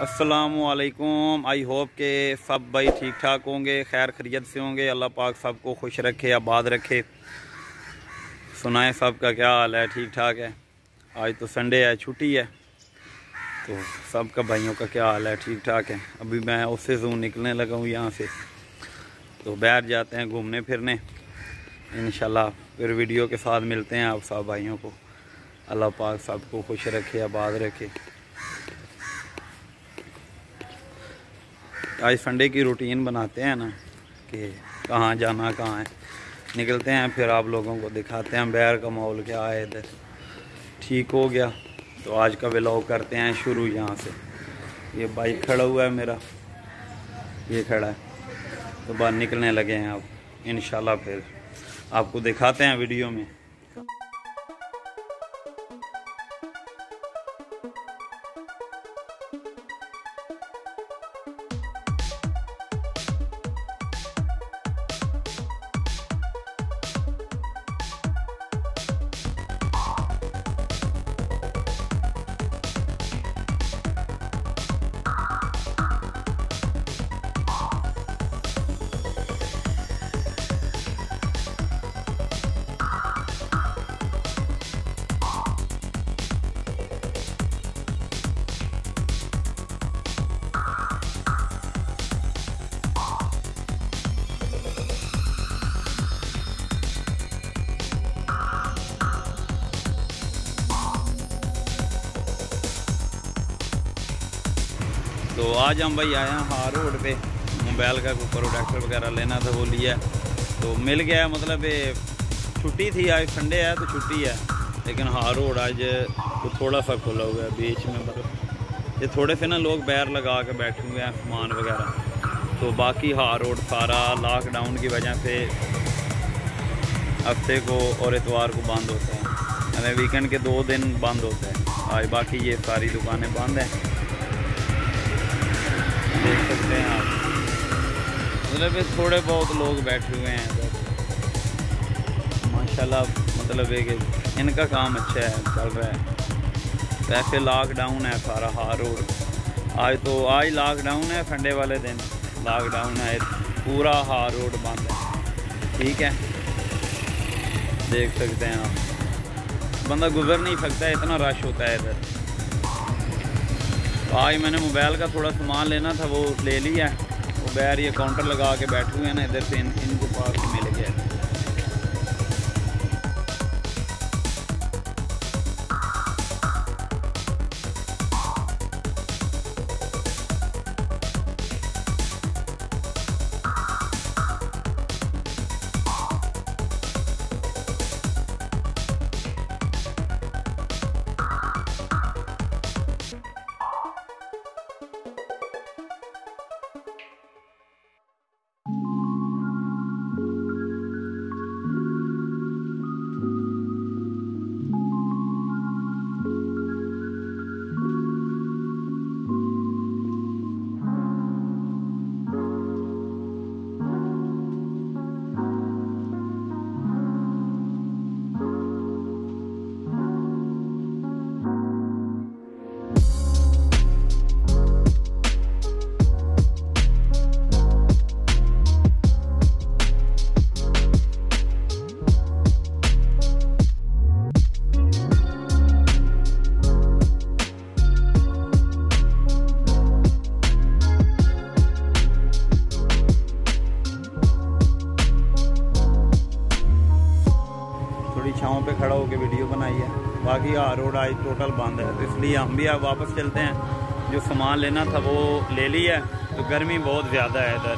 अस्सलामुअलैकुम। I hope के सब भाई ठीक ठाक होंगे, खैर खैरियत से होंगे। अल्लाह पाक सबको खुश रखे, आबाद रखे। सुनाएं सबका क्या हाल है? ठीक ठाक है? आज तो संडे है, छुट्टी है, तो सबका भाइयों का क्या हाल है? ठीक ठाक है। अभी मैं उससे ज़ूम निकलने लगा हूँ यहाँ से, तो बाहर जाते हैं घूमने फिरने। इंशाल्लाह फिर वीडियो के साथ मिलते हैं आप सब भाइयों को। अल्लाह पाक सबको खुश रखे, आबाद रखे। आज संडे की रूटीन बनाते हैं ना कि कहाँ जाना कहाँ है, निकलते हैं, फिर आप लोगों को दिखाते हैं बाहर का माहौल क्या है इधर। ठीक हो गया तो आज का व्लॉग करते हैं शुरू यहाँ से। ये बाइक खड़ा हुआ है मेरा, ये खड़ा है, तो बाहर निकलने लगे हैं अब। इंशाल्लाह फिर आपको दिखाते हैं वीडियो में। तो आज हम भाई आए हैं हारोड पे। मोबाइल का कोई प्रोडक्ट वगैरह लेना था, वो लिया तो मिल गया। मतलब छुट्टी थी, आज संडे है तो छुट्टी है, लेकिन हारोड आज तो थोड़ा सा खुला हुआ है बीच में। मतलब ये थोड़े से ना लोग बैर लगा के बैठे हुए हैं सामान वगैरह, तो बाकी हारोड सारा लॉकडाउन की वजह से हफ्ते को और इतवार को बंद होता है, यानी वीकेंड के 2 दिन बंद होता है आज। बाकी ये सारी दुकानें बंद हैं, देख सकते हैं आप। मतलब थोड़े बहुत लोग बैठे हुए हैं इधर माशाल्लाह। मतलब है कि इनका काम अच्छा है, चल रहा है। वैसे लॉकडाउन है सारा हारोड। आज लॉकडाउन है, संडे वाले दिन लॉकडाउन है, पूरा हारोड बंद है। ठीक है, देख सकते हैं आप, बंदा गुजर नहीं सकता, इतना रश होता है इधर। आज मैंने मोबाइल का थोड़ा सामान लेना था, वो ले लिया। वो बाहर ये काउंटर लगा के बैठे हुए हैं ना, इधर से इनको पास मिल गया। छाँव पे खड़ा होकर वीडियो बनाई है। बाकी हारोड आज टोटल बंद है, तो इसलिए हम भी अब वापस चलते हैं। जो सामान लेना था वो ले लिया, तो गर्मी बहुत ज़्यादा है इधर।